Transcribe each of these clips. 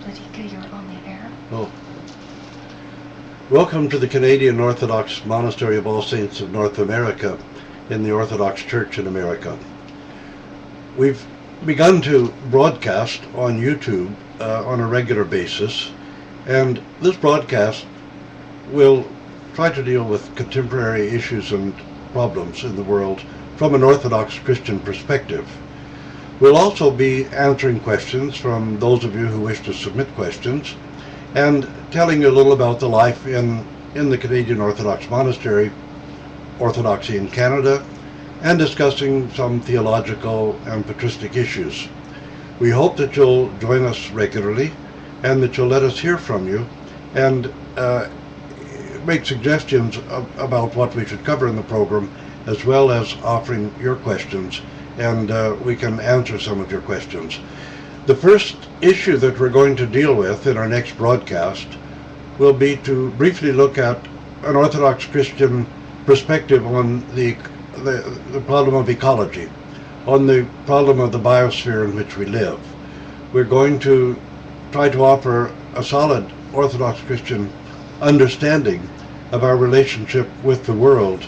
Ladika, you're on the air. Oh. Welcome to the Canadian Orthodox Monastery of All Saints of North America in the Orthodox Church in America. We've begun to broadcast on YouTube on a regular basis, and this broadcast will try to deal with contemporary issues and problems in the world from an Orthodox Christian perspective. We'll also be answering questions from those of you who wish to submit questions and telling you a little about the life in the Canadian Orthodox Monastery, Orthodoxy in Canada, and discussing some theological and patristic issues. We hope that you'll join us regularly and that you'll let us hear from you and make suggestions about what we should cover in the program, as well as offering your questions, and we can answer some of your questions. The first issue that we're going to deal with in our next broadcast will be to briefly look at an Orthodox Christian perspective on the problem of ecology, on the problem of the biosphere in which we live. We're going to try to offer a solid Orthodox Christian understanding of our relationship with the world,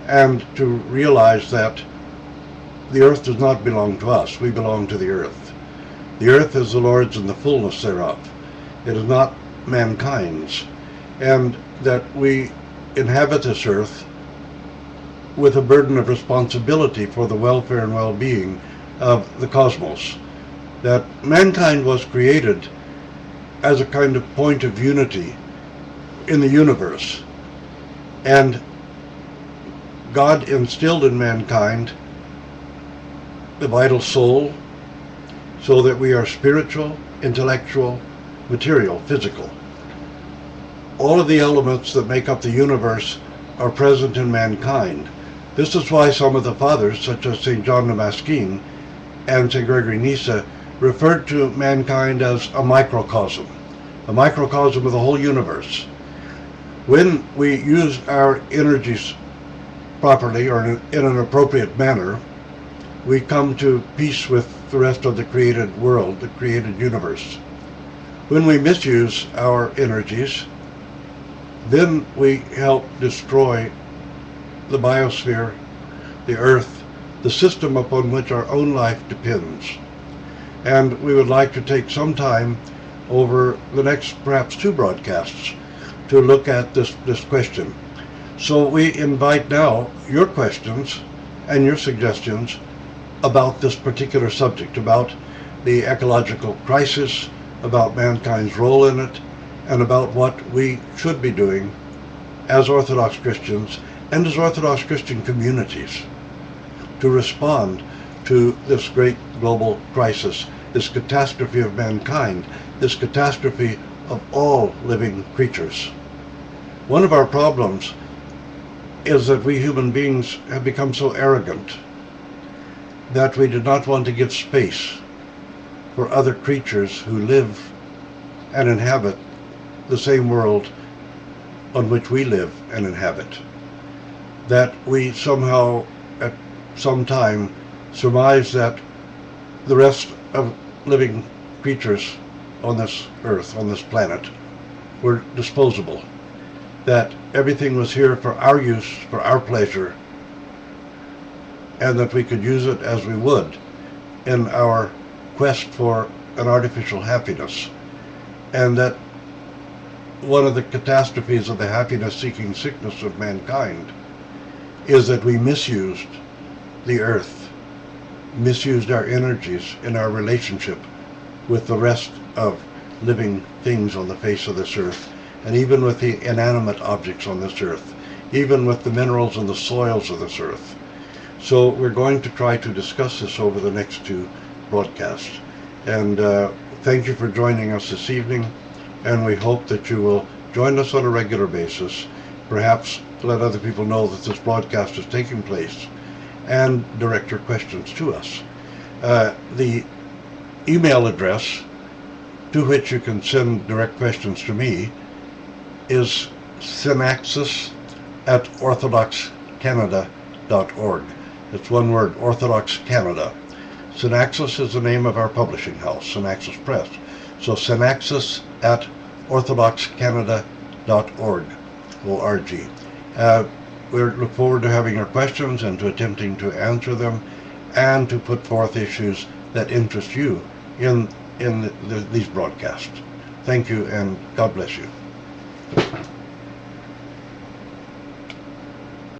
and to realize that the earth does not belong to us, we belong to the earth. The earth is the Lord's and the fullness thereof. It is not mankind's, and that we inhabit this earth with a burden of responsibility for the welfare and well-being of the cosmos. That mankind was created as a kind of point of unity in the universe, and God instilled in mankind the vital soul, so that we are spiritual, intellectual, material, physical. All of the elements that make up the universe are present in mankind. This is why some of the fathers, such as St. John Damascene and St. Gregory Nyssa, referred to mankind as a microcosm of the whole universe. When we use our energies properly or in an appropriate manner, we come to peace with the rest of the created world, the created universe. When we misuse our energies, then we help destroy the biosphere, the earth, the system upon which our own life depends. And we would like to take some time over the next perhaps 2 broadcasts to look at this question. So we invite now your questions and your suggestions about this particular subject, about the ecological crisis, about mankind's role in it, and about what we should be doing as Orthodox Christians and as Orthodox Christian communities to respond to this great global crisis, this catastrophe of mankind, this catastrophe of all living creatures. One of our problems is that we human beings have become so arrogant that we do not want to give space for other creatures who live and inhabit the same world on which we live and inhabit. That we somehow at some time surmise that the rest of living creatures on this earth, on this planet, were disposable. That everything was here for our use, for our pleasure, and that we could use it as we would in our quest for an artificial happiness. And that one of the catastrophes of the happiness-seeking sickness of mankind is that we misused the earth, misused our energies in our relationship with the rest of living things on the face of this earth, and even with the inanimate objects on this earth, even with the minerals and the soils of this earth. So we're going to try to discuss this over the next 2 broadcasts. And thank you for joining us this evening, and we hope that you will join us on a regular basis, perhaps let other people know that this broadcast is taking place, and direct your questions to us. The email address to which you can send direct questions to me is synaxis@orthodoxcanada.org. It's one word, Orthodox Canada. Synaxis is the name of our publishing house, Synaxis Press. So synaxis at orthodoxcanada.org. O-R-G. We look forward to having your questions and to attempting to answer them and to put forth issues that interest you in these broadcasts. Thank you, and God bless you.